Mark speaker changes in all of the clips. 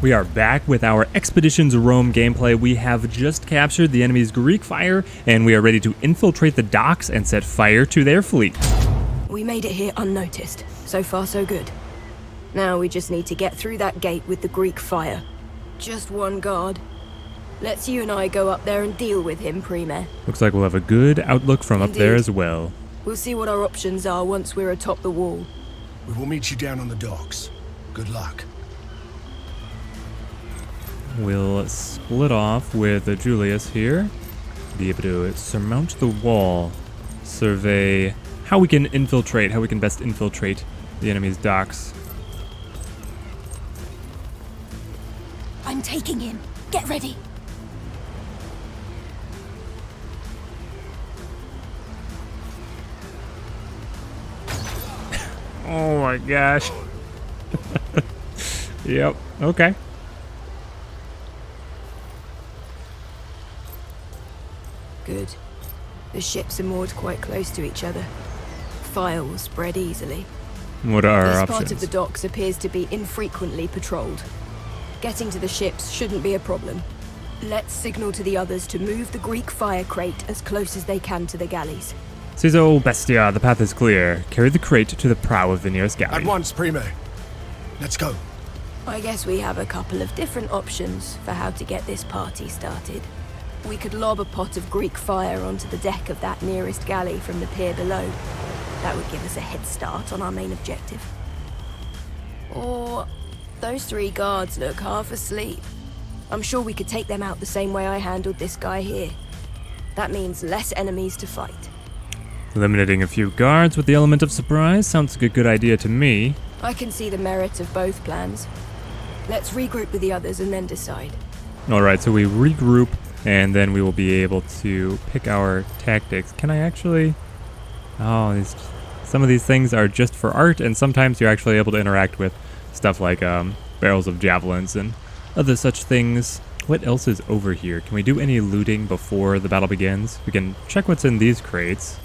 Speaker 1: We are back with our Expeditions Rome gameplay. We have just captured the enemy's Greek fire, and we are ready to infiltrate the docks and set fire to their fleet.
Speaker 2: We made it here unnoticed. So far, so good. Now we just need to get through that gate with the Greek fire. Just one guard. Let's you and I go up there and deal with him, Prime.
Speaker 1: Looks like we'll have a good outlook from up there as well.
Speaker 2: We'll see what our options are once we're atop the wall.
Speaker 3: We will meet you down on the docks. Good luck.
Speaker 1: We'll split off with Julius here. Be able to surmount the wall. Survey how we can infiltrate, how we can best infiltrate the enemy's docks.
Speaker 4: I'm taking him. Get ready.
Speaker 1: Oh my gosh. Yep, okay.
Speaker 2: Good. The ships are moored quite close to each other. Fire will spread easily.
Speaker 1: What are our
Speaker 2: This
Speaker 1: options?
Speaker 2: part of the docks appears to be infrequently patrolled. Getting to the ships shouldn't be a problem. Let's signal to the others to move the Greek fire crate as close as they can to the galleys.
Speaker 1: Caesar, Bestia, the path is clear. Carry the crate to the prow of the nearest galley.
Speaker 3: At once, Prime. Let's go.
Speaker 2: I guess we have a couple of different options for how to get this party started. We could lob a pot of Greek fire onto the deck of that nearest galley from the pier below. That would give us a head start on our main objective. Or those three guards look half asleep. I'm sure we could take them out the same way I handled this guy here. That means less enemies to fight.
Speaker 1: Eliminating a few guards with the element of surprise sounds like a good idea to me.
Speaker 2: I can see the merit of both plans. Let's regroup with the others and then decide.
Speaker 1: Alright, so we regroup and then we will be able to pick our tactics. Can I actually... Oh, some of these things are just for art, and sometimes you're actually able to interact with stuff like barrels of javelins and other such things. What else is over here? Can we do any looting before the battle begins? We can check what's in these crates.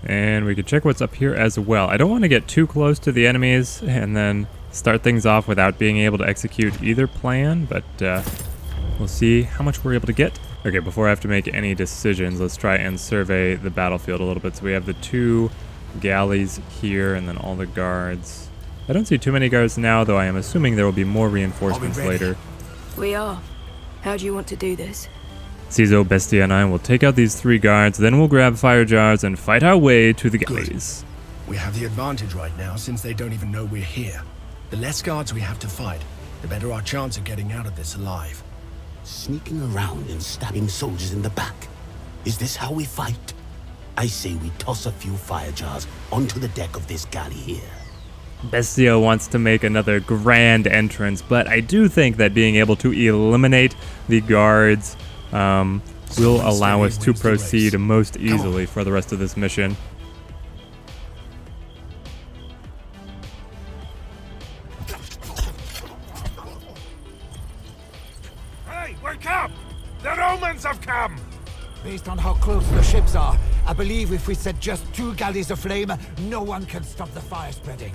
Speaker 1: And we can check what's up here as well. I don't want to get too close to the enemies and then start things off without being able to execute either plan, but we'll see how much we're able to get. Okay, before I have to make any decisions, let's try and survey the battlefield a little bit. So we have the two galleys here and then all the guards. I don't see too many guards now, though I am assuming there will be more reinforcements later.
Speaker 2: We are. How do you want to do this?
Speaker 1: Caesar, Bestia, and I will take out these three guards, then we'll grab fire jars and fight our way to the galleys.
Speaker 3: We have the advantage right now since they don't even know we're here. The less guards we have to fight, the better our chance of getting out of this alive.
Speaker 5: Sneaking around and stabbing soldiers in the back. Is this how we fight? I say we toss a few fire jars onto the deck of this galley here.
Speaker 1: Bestia wants to make another grand entrance, but I do think that being able to eliminate the guards will allow us to proceed most easily for the rest of this mission.
Speaker 6: Hey, wake up! The Romans have come!
Speaker 7: Based on how close the ships are, I believe if we set just 2 galleys aflame, no one can stop the fire spreading.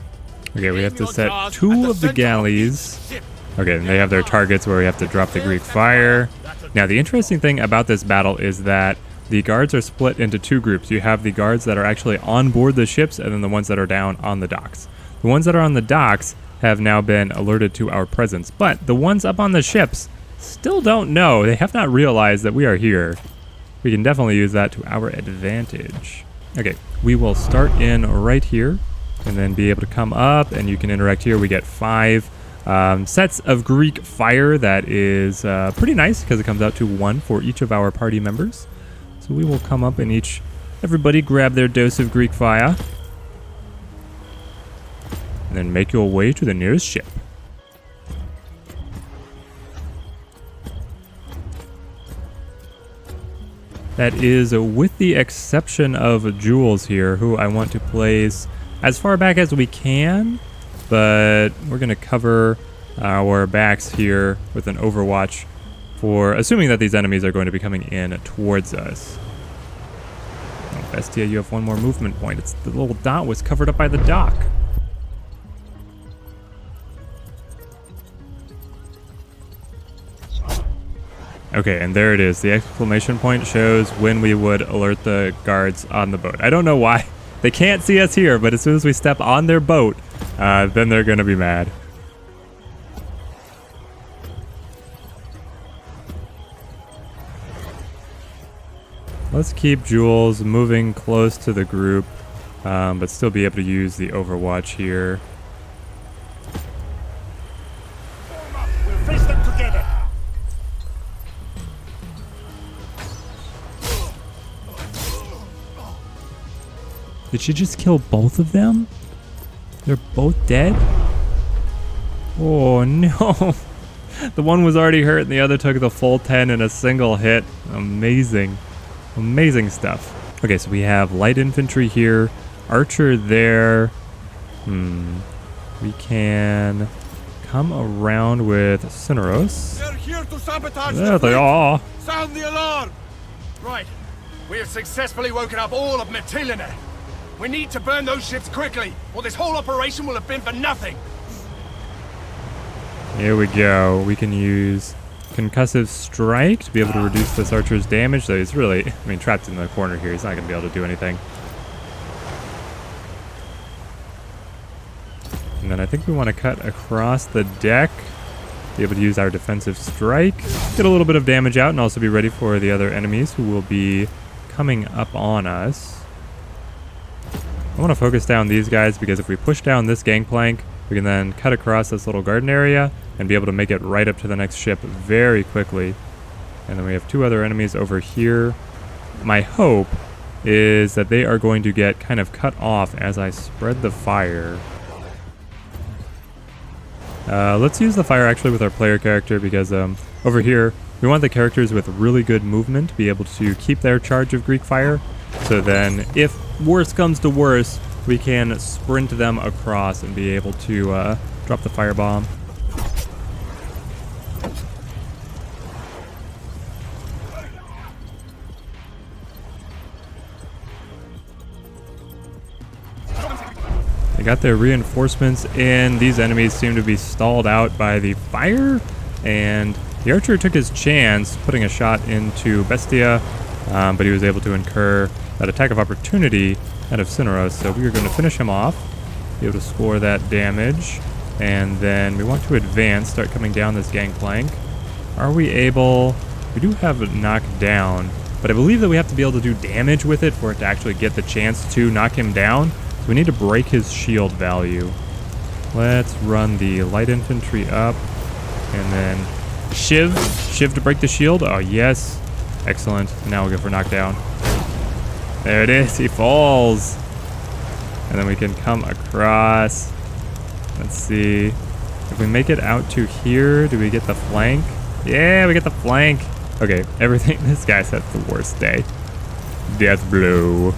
Speaker 1: Okay, we have to set 2 of the galleys. Okay, and they have their targets where we have to drop the Greek fire. Now, the interesting thing about this battle is that the guards are split into 2 groups. You have the guards that are actually on board the ships, and then the ones that are down on the docks. The ones that are on the docks have now been alerted to our presence, but the ones up on the ships still don't know. They have not realized that we are here. We can definitely use that to our advantage. Okay, we will start in right here, and then be able to come up, and you can interact here. We get 5 sets of Greek fire. That is pretty nice because it comes out to 1 for each of our party members. So we will come up and everybody grab their dose of Greek fire and then make your way to the nearest ship. That is with the exception of Jules here, who I want to place as far back as we can, but we're going to cover our backs here with an overwatch for assuming that these enemies are going to be coming in towards us. Oh, Bestia, you have 1 more movement point. It's the little dot was covered up by the dock. Okay, and there it is. The exclamation point shows when we would alert the guards on the boat. I don't know why. They can't see us here, but as soon as we step on their boat, then they're going to be mad. Let's keep Jules moving close to the group, but still be able to use the Overwatch here.
Speaker 6: We'll face them together.
Speaker 1: Did she just kill both of them? They're both dead? Oh no. The one was already hurt and the other took the full 10 in a single hit. Amazing. Amazing stuff. Okay, so we have light infantry here. Archer there. We can come around with Cineros.
Speaker 6: They're here to sabotage
Speaker 1: There they are.
Speaker 6: Sound the alarm! Right. We have successfully woken up all of Mytilene. We need to burn those ships quickly, or this whole operation will have been for nothing.
Speaker 1: Here we go. We can use Concussive Strike to be able to reduce this archer's damage, though he's really, trapped in the corner here. He's not going to be able to do anything. And then I think we want to cut across the deck, be able to use our Defensive Strike, get a little bit of damage out, and also be ready for the other enemies who will be coming up on us. I want to focus down these guys because if we push down this gangplank, we can then cut across this little garden area and be able to make it right up to the next ship very quickly. And then we have two other enemies over here. My hope is that they are going to get kind of cut off as I spread the fire. Let's use the fire actually with our player character because over here we want the characters with really good movement to be able to keep their charge of Greek fire. So then if worse comes to worse, we can sprint them across and be able to drop the firebomb. They got their reinforcements in. These enemies seem to be stalled out by the fire, and the archer took his chance putting a shot into Bestia, but he was able to incur that attack of opportunity out of Cineros, so we are going to finish him off, be able to score that damage, and then we want to advance, start coming down this gangplank. Are we able... We do have it knocked down, but I believe that we have to be able to do damage with it for it to actually get the chance to knock him down, so we need to break his shield value. Let's run the light infantry up, and then Shiv to break the shield. Oh yes, excellent. Now we'll go for knockdown. There it is, he falls. And then we can come across. Let's see. If we make it out to here, do we get the flank? Yeah, we get the flank. Okay, everything, this guy's had the worst day. Death blow.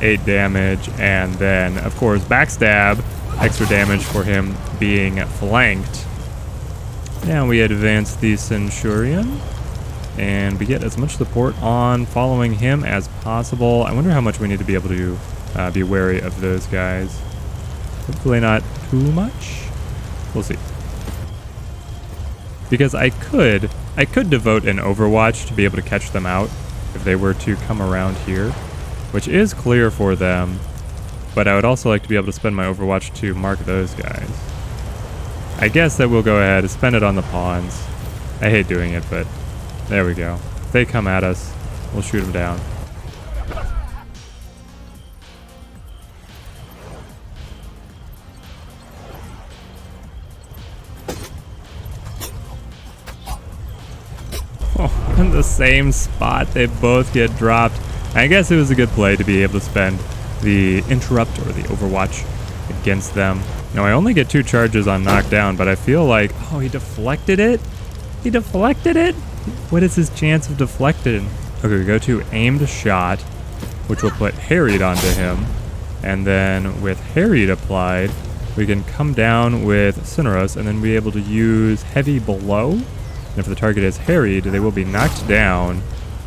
Speaker 1: 8 damage, and then, of course, backstab. Extra damage for him being flanked. Now we advance the Centurion. And we get as much support on following him as possible. I wonder how much we need to be able to be wary of those guys. Hopefully not too much. We'll see. Because I could devote an Overwatch to be able to catch them out if they were to come around here, which is clear for them. But I would also like to be able to spend my Overwatch to mark those guys. I guess that we'll go ahead and spend it on the pawns. I hate doing it, but there we go. If they come at us, we'll shoot them down. Oh, in the same spot, they both get dropped. I guess it was a good play to be able to spend the interrupt or the Overwatch against them. Now I only get 2 charges on knockdown, but I feel like, oh, he deflected it? He deflected it? What is his chance of deflecting? Okay, we go to aimed shot, which will put harried onto him. And then with harried applied, we can come down with Cineros and then be able to use heavy blow. And if the target is harried, they will be knocked down.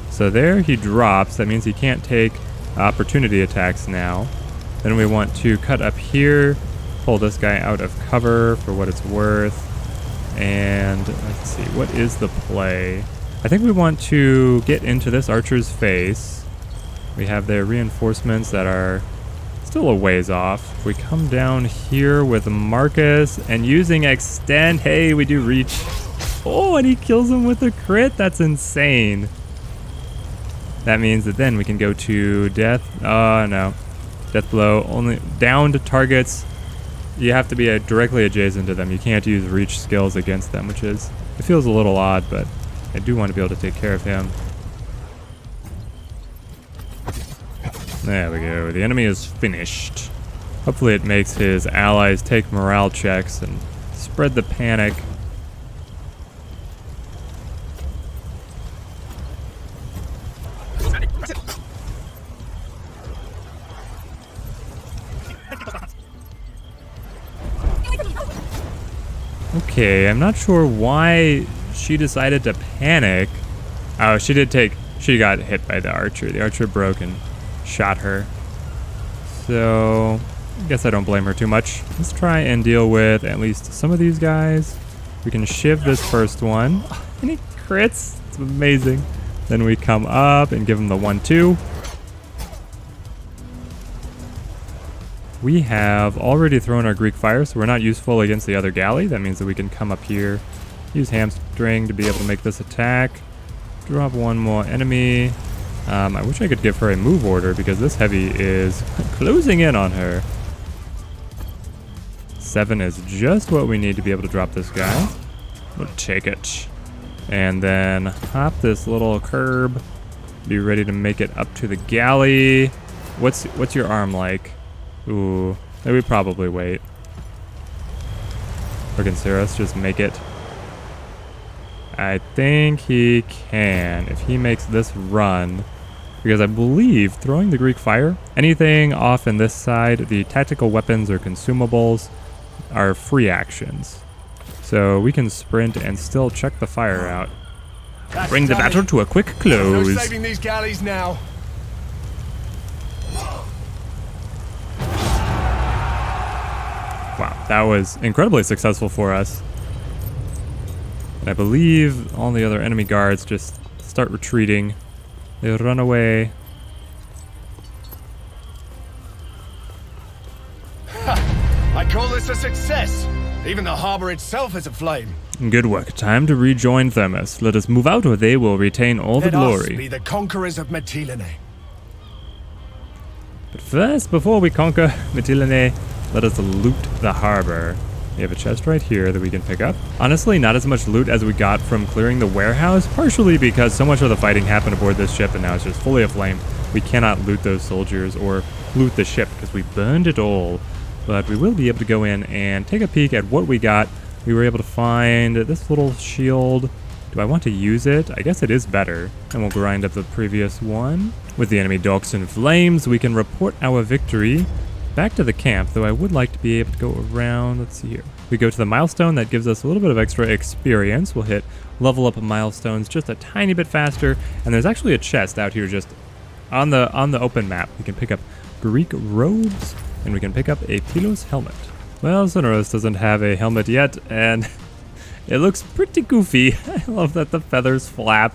Speaker 1: So there he drops. That means he can't take opportunity attacks now. Then we want to cut up here, pull this guy out of cover for what it's worth. And let's see, what is the play? I think we want to get into this archer's face. We have their reinforcements that are still a ways off. If we come down here with Marcus and using extend, hey, we do reach. Oh, and he kills him with a crit. That's insane. That means that then we can go to death. Oh, no. Death blow. Only down to targets. You have to be directly adjacent to them. You can't use reach skills against them, which is, it feels a little odd, but I do want to be able to take care of him. There we go. The enemy is finished. Hopefully it makes his allies take morale checks and spread the panic. Okay, I'm not sure why she decided to panic. Oh, she got hit by the archer. The archer broke and shot her. So, I guess I don't blame her too much. Let's try and deal with at least some of these guys. We can shiv this first one. And he crits. It's amazing. Then we come up and give him the 1-2. We have already thrown our Greek fire, so we're not useful against the other galley. That means that we can come up here, use hamstring to be able to make this attack. Drop one more enemy. I wish I could give her a move order because this heavy is closing in on her. 7 is just what we need to be able to drop this guy. We'll take it. And then hop this little curb. Be ready to make it up to the galley. What's your arm like? Ooh, we probably wait. Or can Saros just make it? I think he can if he makes this run. Because I believe throwing the Greek fire, anything off in this side, the tactical weapons or consumables are free actions. So we can sprint and still check the fire out. Bring the battle to a quick close.
Speaker 6: No saving these galleys now.
Speaker 1: Wow, that was incredibly successful for us. And I believe all the other enemy guards just start retreating. They run away.
Speaker 6: I call this a success. Even the harbor itself is aflame.
Speaker 1: Good work. Time to rejoin Thermos. Let us move out or they will retain all the
Speaker 6: Let us
Speaker 1: glory.
Speaker 6: be the conquerors of Mytilene.
Speaker 1: But first, before we conquer Mytilene, let us loot the harbor. We have a chest right here that we can pick up. Honestly, not as much loot as we got from clearing the warehouse, partially because so much of the fighting happened aboard this ship and now it's just fully aflame. We cannot loot those soldiers or loot the ship because we burned it all. But we will be able to go in and take a peek at what we got. We were able to find this little shield. Do I want to use it? I guess it is better. And we'll grind up the previous one. With the enemy docks in flames, we can report our victory. Back to the camp, though I would like to be able to go around. Let's see here. We go to the milestone. That gives us a little bit of extra experience. We'll hit level up milestones just a tiny bit faster. And there's actually a chest out here just on the open map. We can pick up Greek robes and we can pick up a Pylos helmet. Well, Sonoros doesn't have a helmet yet and it looks pretty goofy. I love that the feathers flap.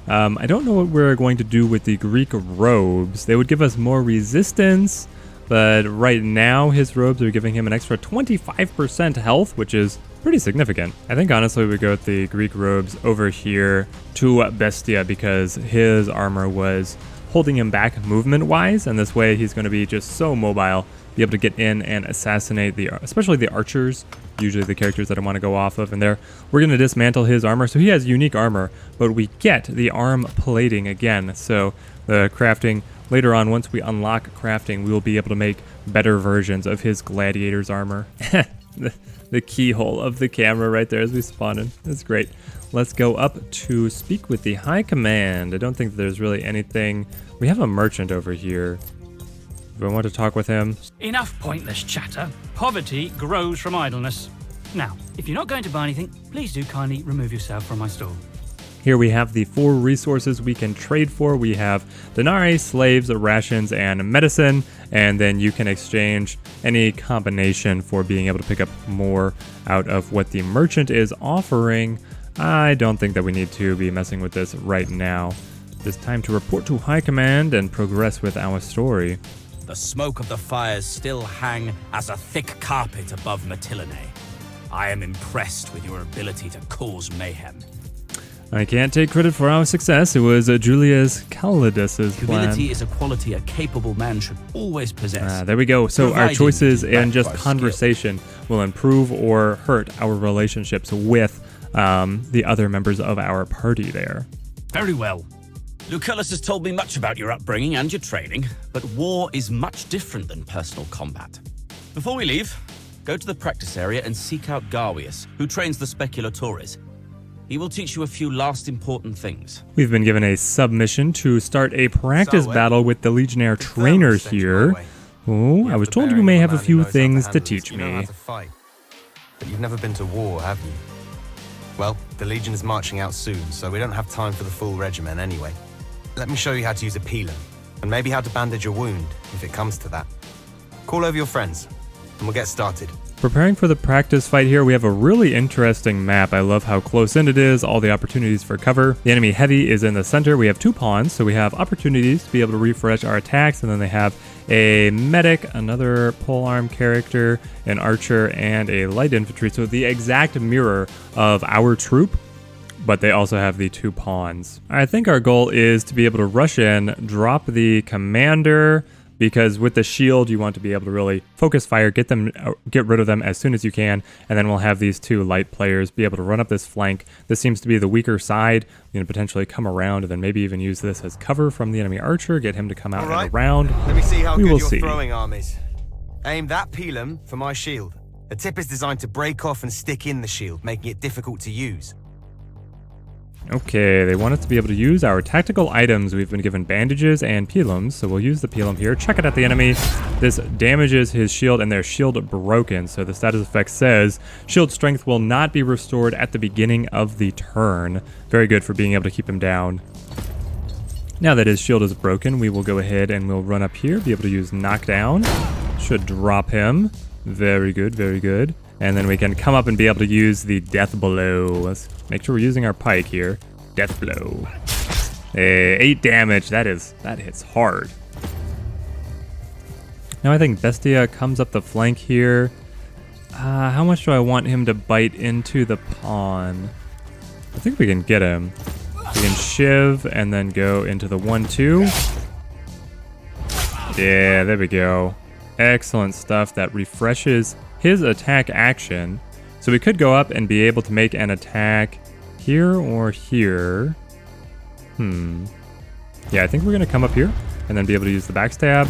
Speaker 1: I don't know what we're going to do with the Greek robes. They would give us more resistance. But right now, his robes are giving him an extra 25% health, which is pretty significant. I think honestly we go with the Greek robes over here to Bestia because his armor was holding him back movement-wise, and this way he's going to be just so mobile, be able to get in and assassinate especially the archers, usually the characters that I want to go off of. And there, we're going to dismantle his armor, so he has unique armor, but we get the arm plating again. So the crafting. Later on, once we unlock crafting, we will be able to make better versions of his gladiator's armor. the keyhole of the camera right there as we spawn in. That's great. Let's go up to speak with the High Command. I don't think there's really anything. We have a merchant over here. Do I want to talk with him?
Speaker 8: Enough pointless chatter. Poverty grows from idleness. Now, if you're not going to buy anything, please do kindly remove yourself from my stall.
Speaker 1: Here we have the 4 resources we can trade for. We have denarii, slaves, rations, and medicine. And then you can exchange any combination for being able to pick up more out of what the merchant is offering. I don't think that we need to be messing with this right now. It's time to report to High Command and progress with our story.
Speaker 9: The smoke of the fires still hang as a thick carpet above Mytilene. I am impressed with your ability to cause mayhem.
Speaker 1: I can't take credit for our success. It was Julius Caesar's plan.
Speaker 9: Humility is a quality a capable man should always possess.
Speaker 1: There we go. So our
Speaker 9: Providing
Speaker 1: choices
Speaker 9: backed
Speaker 1: and just
Speaker 9: by
Speaker 1: conversation will improve or hurt our relationships with the other members of our party there.
Speaker 9: Very well. Lucullus has told me much about your upbringing and your training, but war is much different than personal combat. Before we leave, go to the practice area and seek out Galleys, who trains the speculatores. He will teach you a few last important things.
Speaker 1: We've been given a submission to start a practice battle with the Legionnaire trainer here. Oh, I was told you may have a few things to teach me.
Speaker 10: But you've never been to war, have you? Well, the Legion is marching out soon, so we don't have time for the full regimen anyway. Let me show you how to use a pilum, and maybe how to bandage your wound, if it comes to that. Call over your friends, and we'll get started.
Speaker 1: Preparing for the practice fight here, we have a really interesting map. I love how close in it is, all the opportunities for cover. The enemy heavy is in the center. We have 2 pawns, so we have opportunities to be able to refresh our attacks, and then they have a medic, another polearm character, an archer, and a light infantry. So the exact mirror of our troop, but they also have the 2 pawns. I think our goal is to be able to rush in, drop the commander, because with the shield, you want to be able to really focus fire, get rid of them as soon as you can, and then we'll have these 2 light players be able to run up this flank. This seems to be the weaker side. You know, potentially come around and then maybe even use this as cover from the enemy archer, get him to come out and around.
Speaker 10: Let me see how
Speaker 1: we
Speaker 10: good
Speaker 1: will
Speaker 10: your
Speaker 1: see.
Speaker 10: throwing arm is. Aim that pilum for my shield. The tip is designed to break off and stick in the shield, making it difficult to use.
Speaker 1: Okay, they want us to be able to use our tactical items. We've been given bandages and pilums, so we'll use the pilum here. Check it at the enemy. This damages his shield and their shield broken. So the status effect says shield strength will not be restored at the beginning of the turn. Very good for being able to keep him down. Now that his shield is broken, we will go ahead and we'll run up here, be able to use knockdown. Should drop him. Very good, very good. And then we can come up and be able to use the death blow. Let's make sure we're using our pike here. Death blow. 8 damage. That hits hard. Now I think Bestia comes up the flank here. How much do I want him to bite into the pawn? I think we can get him. We can shiv and then go into the 1-2. Yeah, there we go. Excellent stuff. That refreshes his attack action. So we could go up and be able to make an attack here or here. Yeah, I think we're going to come up here and then be able to use the backstab.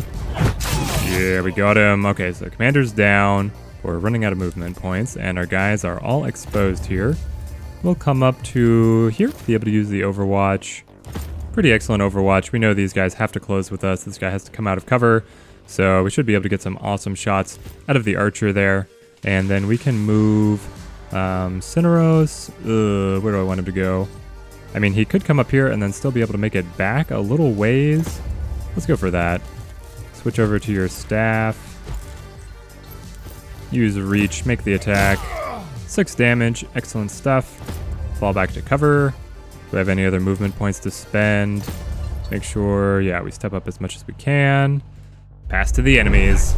Speaker 1: Yeah, we got him. Okay, so commander's down. We're running out of movement points and our guys are all exposed here. We'll come up to here, be able to use the overwatch. Pretty excellent overwatch. We know these guys have to close with us. This guy has to come out of cover. So we should be able to get some awesome shots out of the archer there. And then we can move Cineros. Where do I want him to go? I mean, he could come up here and then still be able to make it back a little ways. Let's go for that. Switch over to your staff. Use reach, make the attack. 6 damage, excellent stuff. Fall back to cover. Do I have any other movement points to spend? Make sure, yeah, we step up as much as we can. Pass to the enemies.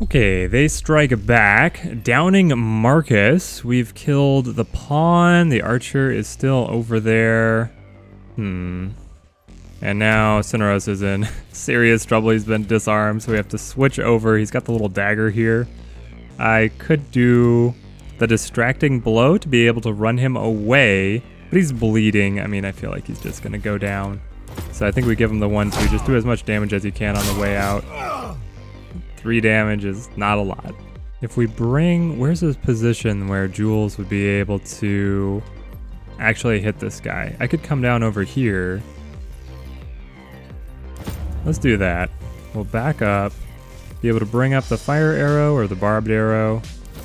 Speaker 1: Okay, they strike back, downing Marcus. We've killed the pawn. The archer is still over there. And now Cineros is in serious trouble. He's been disarmed, so we have to switch over. He's got the little dagger here. I could do the distracting blow to be able to run him away, but he's bleeding. I mean, I feel like he's just going to go down. So I think we give him the 1-2. Just do as much damage as you can on the way out. 3 damage is not a lot. If we bring... Where's his position where Jules would be able to actually hit this guy? I could come down over here. Let's do that. We'll back up. be able to bring up the fire arrow or the barbed arrow.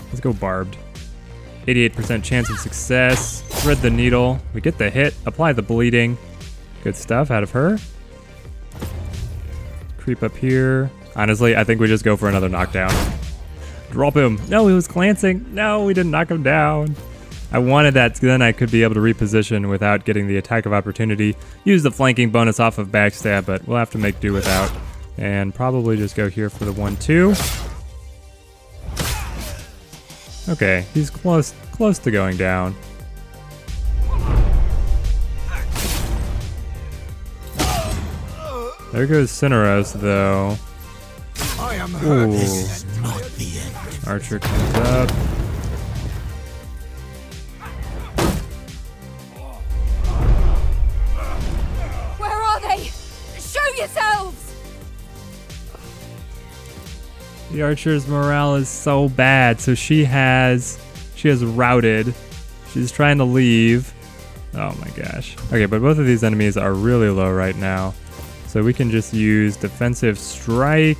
Speaker 1: Let's go barbed. 88% chance of success. Thread the needle. We get the hit. Apply the bleeding. Good stuff out of her. Creep up here. Honestly, I think we just go for another knockdown. Drop him. No, he was glancing. No, we didn't knock him down. I wanted that, so then I could be able to reposition without getting the attack of opportunity. Use the flanking bonus off of backstab, but we'll have to make do without. And probably just go here for the 1-2. Okay, he's close to going down. There goes Cineros, though.
Speaker 7: I am hurt.
Speaker 5: This is not the end.
Speaker 1: Archer comes up.
Speaker 2: Where are they? Show yourselves!
Speaker 1: The archer's morale is so bad, so she has routed. She's trying to leave. Oh my gosh. Okay, but both of these enemies are really low right now. So we can just use defensive strike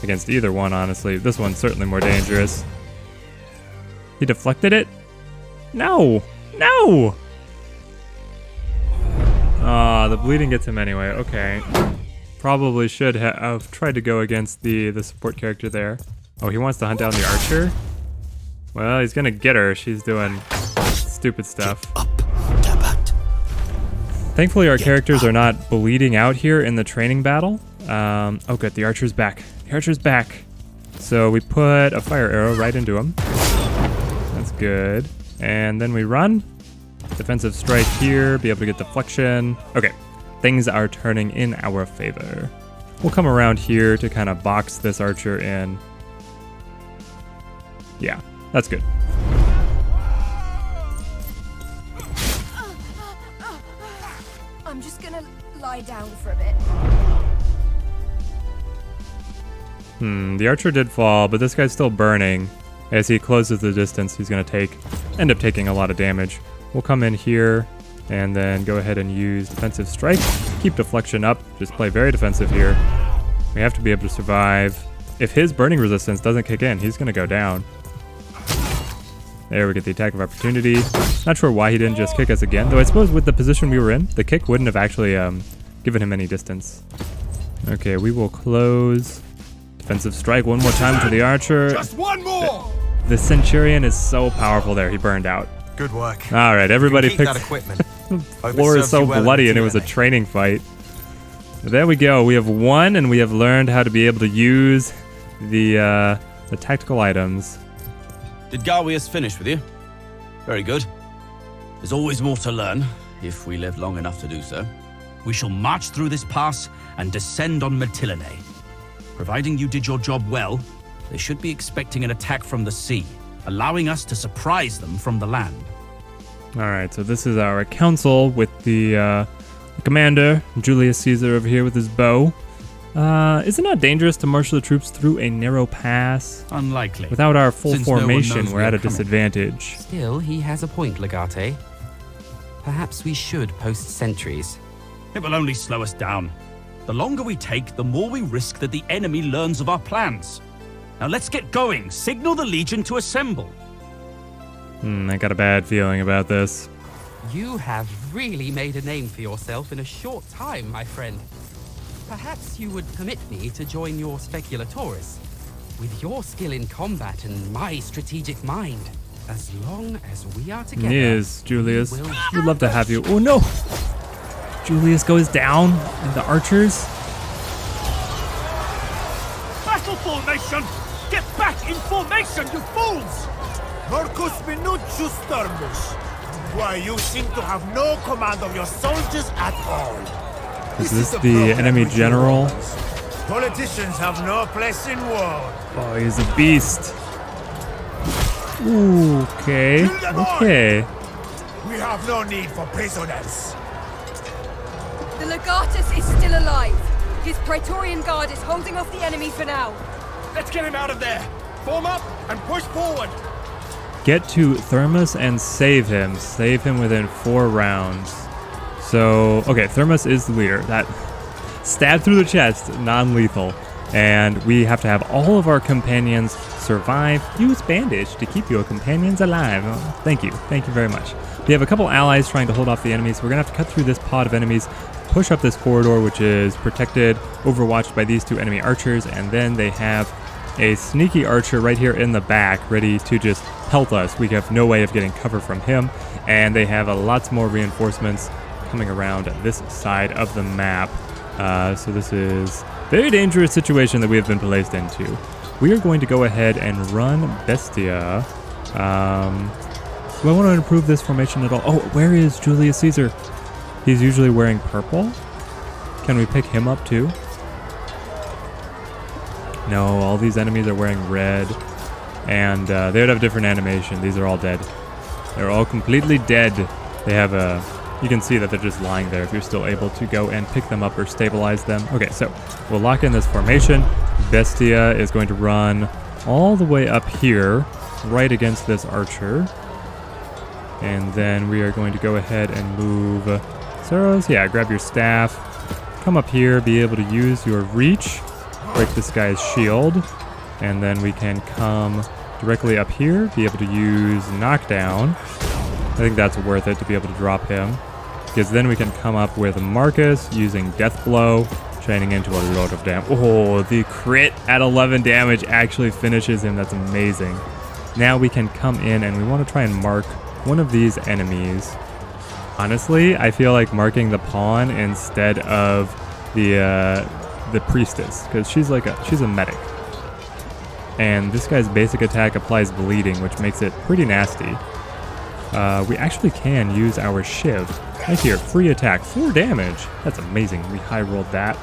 Speaker 1: against either one, honestly. This one's certainly more dangerous. He deflected it? No! No! The bleeding gets him anyway. Okay. Probably should have tried to go against the support character there. Oh, he wants to hunt down the archer? Well, he's gonna get her. She's doing stupid stuff. Thankfully, our characters are not bleeding out here in the training battle. Oh, good. The archer's back. The archer's back. So we put a fire arrow right into him. That's good. And then we run. Defensive strike here. Be able to get deflection. Okay. Things are turning in our favor. We'll come around here to kind of box this archer in. Yeah, that's good.
Speaker 2: I'm just gonna lie down for a bit.
Speaker 1: The archer did fall, but this guy's still burning. As he closes the distance, he's gonna end up taking a lot of damage. We'll come in here and then go ahead and use defensive strike. Keep deflection up, just play very defensive here. We have to be able to survive. If his burning resistance doesn't kick in, he's gonna go down. There we get the attack of opportunity. Not sure why he didn't just kick us again, though I suppose with the position we were in, the kick wouldn't have actually given him any distance. Okay, we will close. Defensive strike one more time to the archer.
Speaker 6: Just one more!
Speaker 1: The Centurion is so powerful there, he burned out.
Speaker 10: Good work.
Speaker 1: All right, everybody
Speaker 10: Keep
Speaker 1: picks.
Speaker 10: that equipment.
Speaker 1: Floor is so bloody and it was a training fight. There we go. We have won and we have learned how to be able to use the tactical items.
Speaker 9: Did Galleys finish with you? Very good. There's always more to learn, if we live long enough to do so. We shall march through this pass and descend on Mytilene. Providing you did your job well, they should be expecting an attack from the sea, allowing us to surprise them from the land.
Speaker 1: All right, so this is our council with the commander, Julius Caesar, over here with his bow. Is it not dangerous to marshal the troops through a narrow pass?
Speaker 9: Unlikely.
Speaker 1: Without our full
Speaker 9: Since no one
Speaker 1: formation,
Speaker 9: knows
Speaker 1: we're
Speaker 9: we
Speaker 1: at
Speaker 9: are
Speaker 1: a
Speaker 9: coming.
Speaker 1: disadvantage.
Speaker 11: Still, he has a point, Legate. Perhaps we should post sentries.
Speaker 9: It will only slow us down. The longer we take, the more we risk that the enemy learns of our plans. Now let's get going. Signal the Legion to assemble.
Speaker 1: I got a bad feeling about this.
Speaker 11: You have really made a name for yourself in a short time, my friend. Perhaps you would permit me to join your speculatores. With your skill in combat and my strategic mind, as long as we are together...
Speaker 1: Yes, Julius. We'd love to have you. Oh no! Julius goes down, and the archers...
Speaker 6: Battle formation! Get back in formation, you fools!
Speaker 12: Marcus Minucius Thermus. Why, you seem to have no command of your soldiers at all.
Speaker 1: Is this the enemy general?
Speaker 12: Politicians have no place in war.
Speaker 1: Oh, he's a beast. Ooh, okay. Okay.
Speaker 12: We have no need for prisoners.
Speaker 2: The Legatus is still alive. His Praetorian guard is holding off the enemy for now.
Speaker 6: Let's get him out of there. Form up and push forward.
Speaker 1: Get to Thermus and save him. Save him within 4 rounds. So, okay, Thermus is the leader. That stab through the chest, non-lethal. And we have to have all of our companions survive. Use bandage to keep your companions alive. Oh, thank you very much. We have a couple allies trying to hold off the enemies. We're gonna have to cut through this pod of enemies, push up this corridor, which is protected, overwatched by these 2 enemy archers, and then they have a sneaky archer right here in the back, ready to just pelt us. We have no way of getting cover from him, and they have lots more reinforcements coming around this side of the map. So this is a very dangerous situation that we have been placed into. We are going to go ahead and run Bestia. Do I want to improve this formation at all? Oh, where is Julius Caesar? He's usually wearing purple. Can we pick him up too? No, all these enemies are wearing red. And they would have different animation. These are all dead. They're all completely dead. They have a... You can see that they're just lying there if you're still able to go and pick them up or stabilize them. Okay, so we'll lock in this formation. Bestia is going to run all the way up here, right against this archer. And then we are going to go ahead and move... Soros, yeah, grab your staff. Come up here, be able to use your reach. Break this guy's shield. And then we can come directly up here, be able to use knockdown. I think that's worth it to be able to drop him. Because then we can come up with Marcus using Death Blow, chaining into a lot of damage. Oh, the crit at 11 damage actually finishes him. That's amazing. Now we can come in and we want to try and mark one of these enemies. Honestly, I feel like marking the pawn instead of the priestess, because she's a medic. And this guy's basic attack applies bleeding, which makes it pretty nasty. We actually can use our shiv. Right here, free attack, 4 damage. That's amazing. We high rolled that.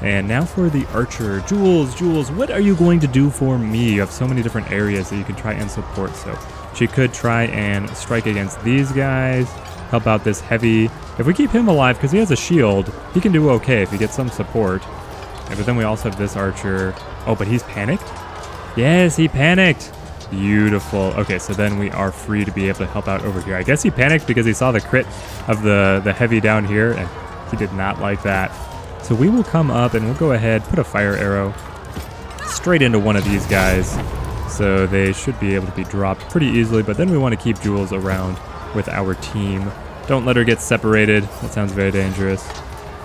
Speaker 1: And now for the archer. Jules, what are you going to do for me? You have so many different areas that you can try and support. So she could try and strike against these guys, help out this heavy. If we keep him alive, because he has a shield, he can do okay if he gets some support. But then we also have this archer. Oh, but he's panicked? Yes, he panicked. Beautiful. Okay, so then we are free to be able to help out over here. I guess he panicked because he saw the crit of the heavy down here, and he did not like that. So we will come up and we'll go ahead, put a fire arrow straight into one of these guys. So they should be able to be dropped pretty easily, but then we want to keep Jules around with our team. Don't let her get separated. That sounds very dangerous.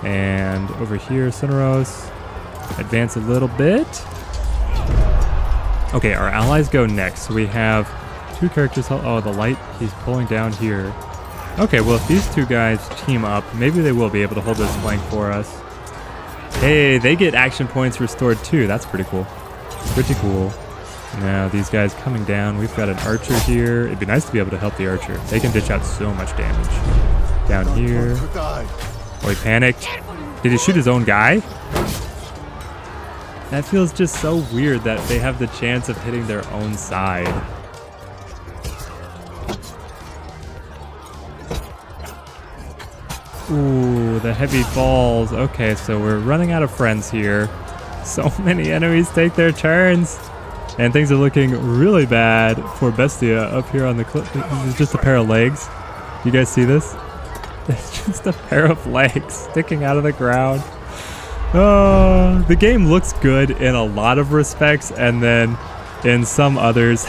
Speaker 1: And over here, Sonoros, advance a little bit. Okay, our allies go next. So we have 2 characters. Oh, the light, he's pulling down here. Okay, well, if these 2 guys team up, maybe they will be able to hold this flank for us. Hey, they get action points restored too. That's pretty cool. Pretty cool. Now, these guys coming down. We've got an archer here. It'd be nice to be able to help the archer. They can dish out so much damage. Down here. Oh, he panicked. Did he shoot his own guy? That feels just so weird that they have the chance of hitting their own side. Ooh, the heavy falls. Okay, so we're running out of friends here. So many enemies take their turns. And things are looking really bad for Bestia up here on the cliff. This is just a pair of legs. You guys see this? It's just a pair of legs sticking out of the ground. Oh, the game looks good in a lot of respects, and then in some others.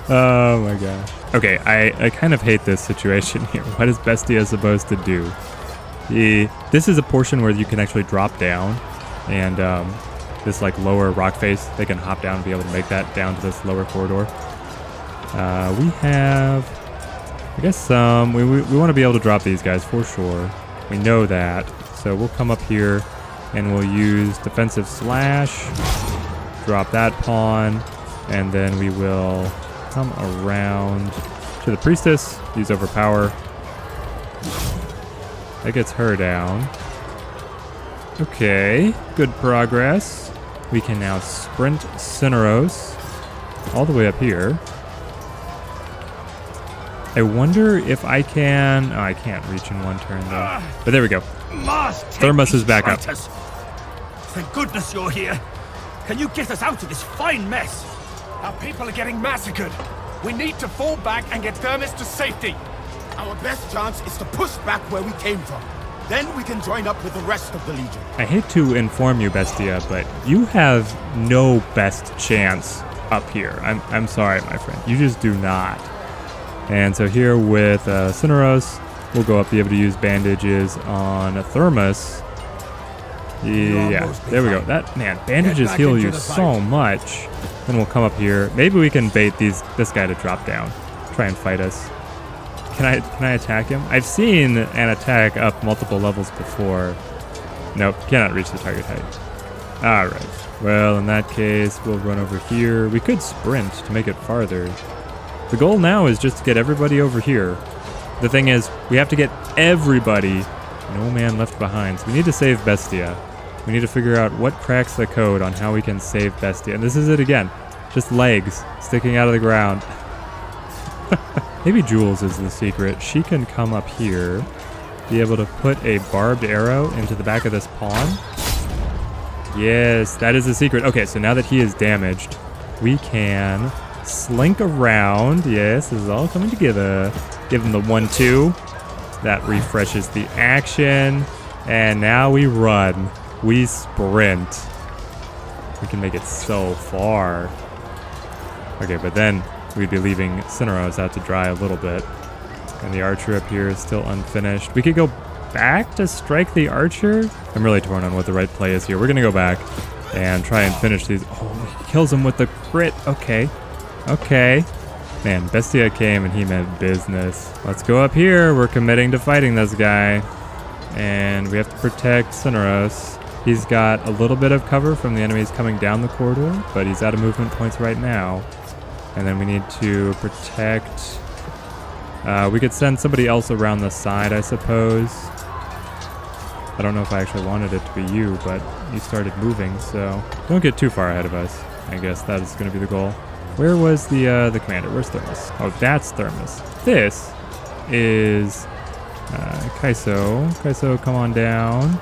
Speaker 1: Oh my gosh. Okay, I kind of hate this situation here. What is Bestia supposed to do? This is a portion where you can actually drop down, and this like lower rock face, they can hop down and be able to make that down to this lower corridor. We have, I guess, we want to be able to drop these guys for sure. We know that, so we'll come up here and we'll use defensive slash, drop that pawn, and then we will come around to the priestess, use overpower. That gets her down. Okay, good progress. We can now sprint Cineros all the way up here. I wonder if I can... Oh, I can't reach in one turn though. But there we go. Thermos is back up.
Speaker 6: Thank goodness you're here. Can you get us out of this fine mess? Our people are getting massacred. We need to fall back and get Thermos to safety.
Speaker 12: Our best chance is to push back where we came from. Then we can join up with the rest of the Legion.
Speaker 1: I hate to inform you, Bestia, but you have no best chance up here. I'm sorry, my friend. You just do not. And so here with Cineros, we'll go up, be able to use bandages on Thermos. Yeah, there we go. That, man, bandages heal you so much. Then we'll come up here. Maybe we can bait this guy to drop down. Try and fight us. Can I attack him? I've seen an attack up multiple levels before. Nope, cannot reach the target height. Alright. Well, in that case, we'll run over here. We could sprint to make it farther. The goal now is just to get everybody over here. The thing is, we have to get everybody. No man left behind. So we need to save Bestia. We need to figure out what cracks the code on how we can save Bestia. And this is it again. Just legs sticking out of the ground. Maybe Jules is the secret. She can come up here, be able to put a barbed arrow into the back of this pawn. Yes, that is the secret. Okay, so now that he is damaged, we can slink around. Yes, this is all coming together. Give him the 1-2. That refreshes the action. And now we run. We sprint. We can make it so far. Okay, but then we'd be leaving Cineros out to dry a little bit. And the archer up here is still unfinished. We could go back to strike the archer. I'm really torn on what the right play is here. We're going to go back and try and finish these. Oh, he kills him with the crit. Okay. Okay. Man, Bestia came and he meant business. Let's go up here. We're committing to fighting this guy. And we have to protect Cineros. He's got a little bit of cover from the enemies coming down the corridor, but he's out of movement points right now. And then we need to protect... we could send somebody else around the side, I suppose. I don't know if I actually wanted it to be you, but you started moving, so don't get too far ahead of us. I guess that is going to be the goal. Where was the commander? Where's Thermos? Oh, that's Thermos. This is Kaiso. Kaiso, come on down.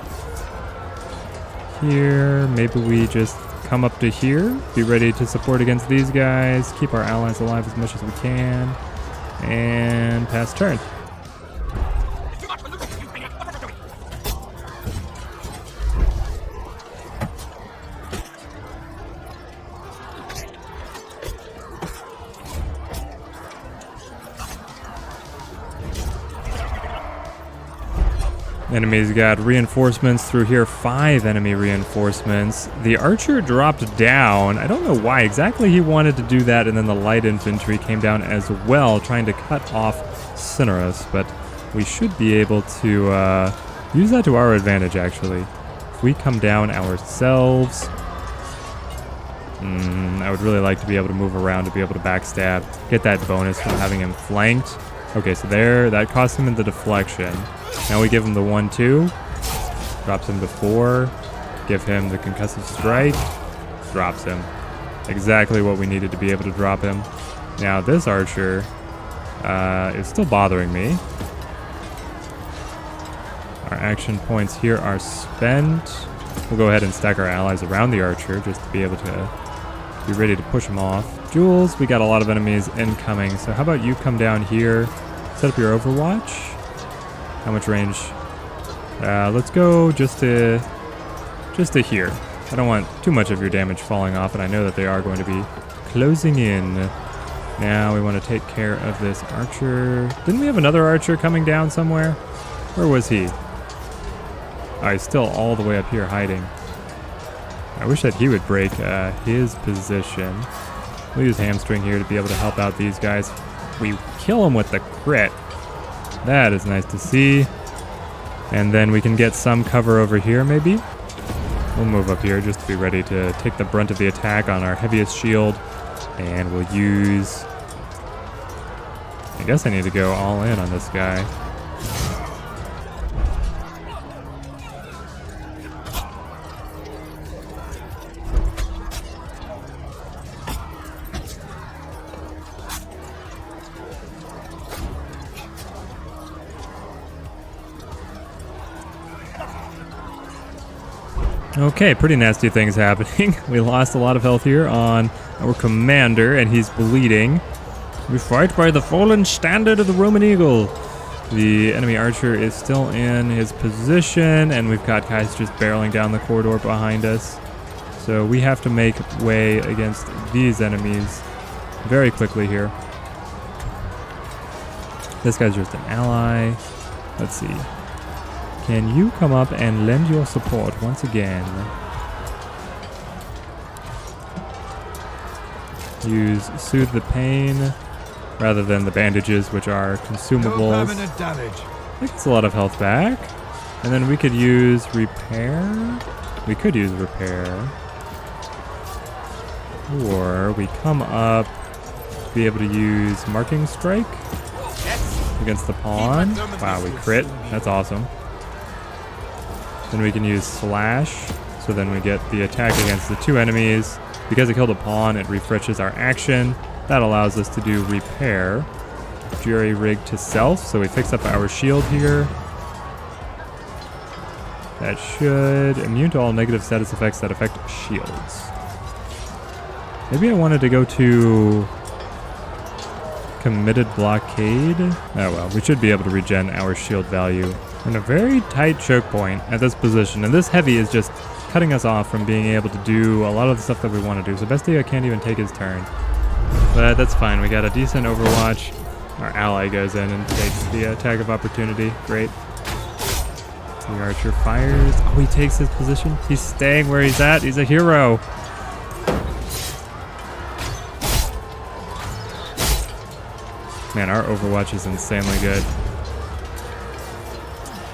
Speaker 1: Here, maybe we just come up to here, be ready to support against these guys, keep our allies alive as much as we can, and pass turn. Enemies got reinforcements through here, 5 enemy reinforcements. The archer dropped down. I don't know why exactly he wanted to do that, and then the light infantry came down as well, trying to cut off Cineros, but we should be able to use that to our advantage, actually. If we come down ourselves, I would really like to be able to move around to be able to backstab, get that bonus from having him flanked. Okay, so there, that cost him in the deflection. Now we give him the 1-2, drops him to 4, give him the concussive strike, drops him. Exactly what we needed to be able to drop him. Now this archer is still bothering me. Our action points here are spent. We'll go ahead and stack our allies around the archer just to be able to be ready to push him off. Jules, we got a lot of enemies incoming, so how about you come down here, set up your overwatch. How much range? Let's go just to here. I don't want too much of your damage falling off, and I know that they are going to be closing in. Now we want to take care of this archer. Didn't we have another archer coming down somewhere? Where was he? Oh, he's still all the way up here hiding. I wish that he would break his position. We'll use hamstring here to be able to help out these guys. We kill him with the crit. That is nice to see. And then we can get some cover over here, maybe. We'll move up here just to be ready to take the brunt of the attack on our heaviest shield. And we'll use... I guess I need to go all in on this guy. Okay, pretty nasty things happening. We lost a lot of health here on our commander, and he's bleeding. We fight by the fallen standard of the Roman Eagle. The enemy archer is still in his position, and we've got guys just barreling down the corridor behind us. So we have to make way against these enemies very quickly here. This guy's just an ally. Let's see. Can you come up and lend your support once again? Use Soothe the Pain rather than the bandages, which are consumables.
Speaker 7: No permanent damage.
Speaker 1: That gets a lot of health back. And then we could use Repair. We could use Repair. Or we come up to be able to use Marking Strike against the pawn. Wow, we crit. That's awesome. Then we can use Slash. So then we get the attack against the two enemies. Because it killed a pawn, it refreshes our action. That allows us to do Repair. Jury Rig to Self, so we fix up our shield here. That should immune to all negative status effects that affect shields. Maybe I wanted to go to Committed Blockade. Oh well, we should be able to regen our shield value. We're in a very tight choke point at this position, and this heavy is just cutting us off from being able to do a lot of the stuff that we want to do. So Bestia can't even take his turn. But that's fine. We got a decent Overwatch. Our ally goes in and takes the attack of opportunity. Great. The archer fires. Oh, he takes his position. He's staying where he's at. He's a hero. Man, our Overwatch is insanely good.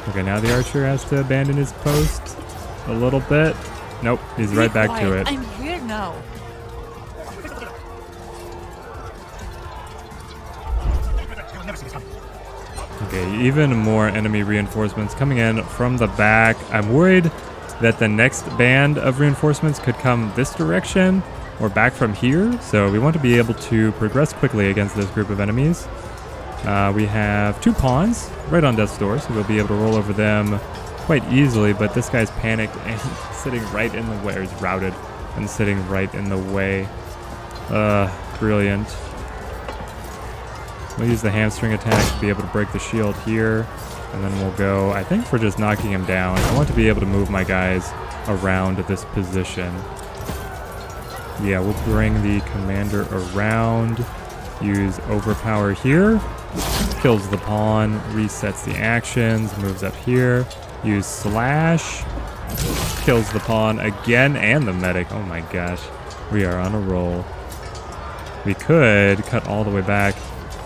Speaker 1: Okay, now the archer has to abandon his post a little bit. Nope, he's right back to it.
Speaker 4: I'm here now.
Speaker 1: Okay, even more enemy reinforcements coming in from the back. I'm worried that the next band of reinforcements could come this direction or back from here. So we want to be able to progress quickly against this group of enemies. We have two pawns right on death's door, so we'll be able to roll over them quite easily, but this guy's panicked and sitting right in the way, or he's routed and sitting right in the way. Brilliant. We'll use the hamstring attack to be able to break the shield here, and then we'll go, I think, for just knocking him down. I want to be able to move my guys around this position. Yeah, we'll bring the commander around, use overpower here, kills the pawn, resets the actions, moves up here, use slash, kills the pawn again and the medic. Oh my gosh, we are on a roll. We could cut all the way back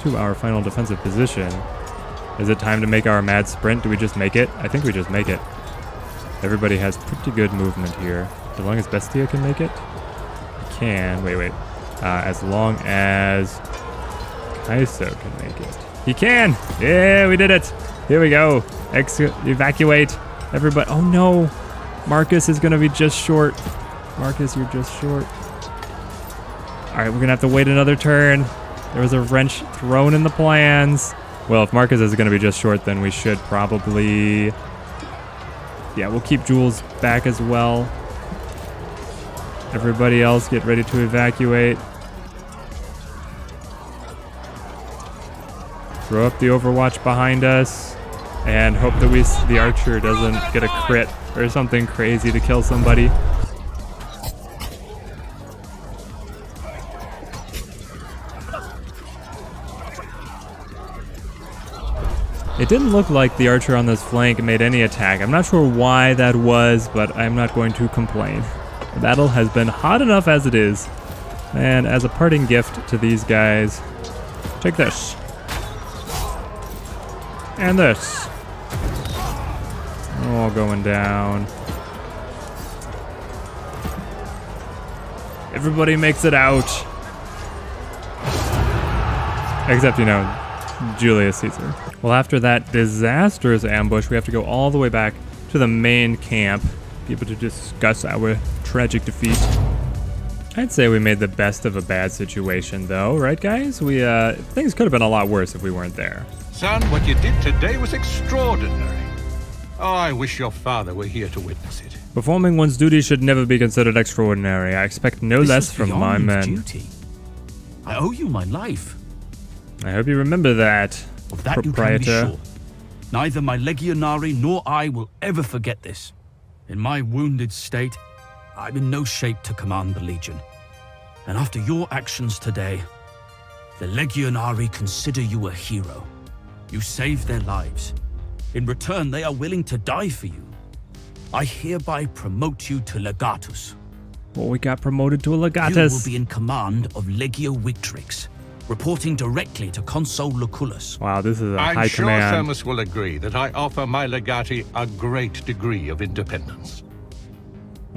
Speaker 1: to our final defensive position. Is it time to make our mad sprint? Do we just make it? I think we just make it. Everybody has pretty good movement here. As long as Bestia can make it. He can. Wait. As long as Kaiso can make it. He can! Yeah, we did it! Here we go. Evacuate. Everybody. Oh no! Marcus is gonna be just short. Marcus, you're just short. Alright, we're gonna have to wait another turn. There was a wrench thrown in the plans. Well, if Marcus is gonna be just short, then we should probably... Yeah, we'll keep Jules back as well. Everybody else get ready to evacuate. Throw up the Overwatch behind us and hope that the archer doesn't get a crit or something crazy to kill somebody. It didn't look like the archer on this flank made any attack. I'm not sure why that was, but I'm not going to complain. The battle has been hot enough as it is. And as a parting gift to these guys, take this. And this. All going down. Everybody makes it out. Except, Julius Caesar. Well, after that disastrous ambush, we have to go all the way back to the main camp, be able to discuss our tragic defeat. I'd say we made the best of a bad situation, though, right, guys? Things could have been a lot worse if we weren't there.
Speaker 13: Son, what you did today was extraordinary. Oh, I wish your father were here to witness it.
Speaker 1: Performing one's duty should never be considered extraordinary. I expect no less from my men.
Speaker 9: Duty. I owe you my life.
Speaker 1: I hope you remember that,
Speaker 9: Of that
Speaker 1: proprietor.
Speaker 9: you can be sure. Neither my legionary nor I will ever forget this. In my wounded state, I'm in no shape to command the Legion. And after your actions today, the legionary consider you a hero. You saved their lives. In return, they are willing to die for you. I hereby promote you to Legatus.
Speaker 1: Well, we got promoted to a Legatus.
Speaker 9: You will be in command of Legio Victrix, reporting directly to Consul Lucullus.
Speaker 1: Wow, this is a high
Speaker 13: I'm sure
Speaker 1: command.
Speaker 13: Thermus will agree that I offer my legati a great degree of independence.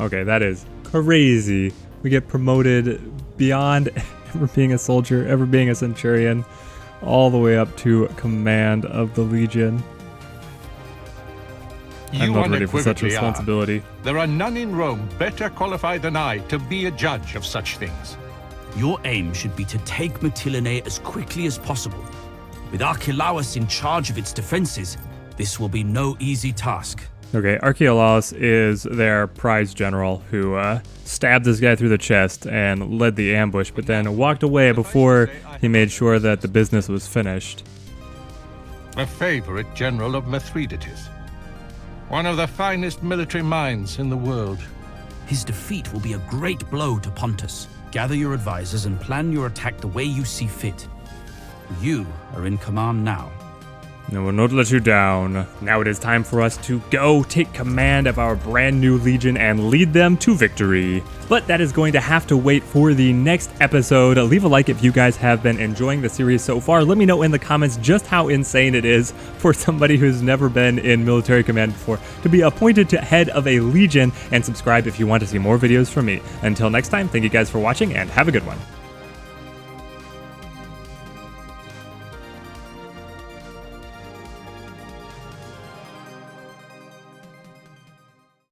Speaker 1: Okay, that is crazy. We get promoted beyond ever being a soldier, ever being a centurion, all the way up to command of the Legion. I'm not ready for such responsibility.
Speaker 13: There are none in Rome better qualified than I to be a judge of such things.
Speaker 9: Your aim should be to take Mytilene as quickly as possible. With Archelaus in charge of its defenses, this will be no easy task.
Speaker 1: Okay, Archelaus is their prize general who stabbed this guy through the chest and led the ambush, but then walked away before he made sure that the business was finished.
Speaker 13: A favorite general of Mithridates. One of the finest military minds in the world.
Speaker 9: His defeat will be a great blow to Pontus. Gather your advisors and plan your attack the way you see fit. You are in command now.
Speaker 1: I will not let you down. Now it is time for us to go take command of our brand new legion and lead them to victory. But that is going to have to wait for the next episode. Leave a like if you guys have been enjoying the series so far. Let me know in the comments just how insane it is for somebody who's never been in military command before to be appointed to head of a legion, and subscribe if you want to see more videos from me. Until next time, thank you guys for watching and have a good one.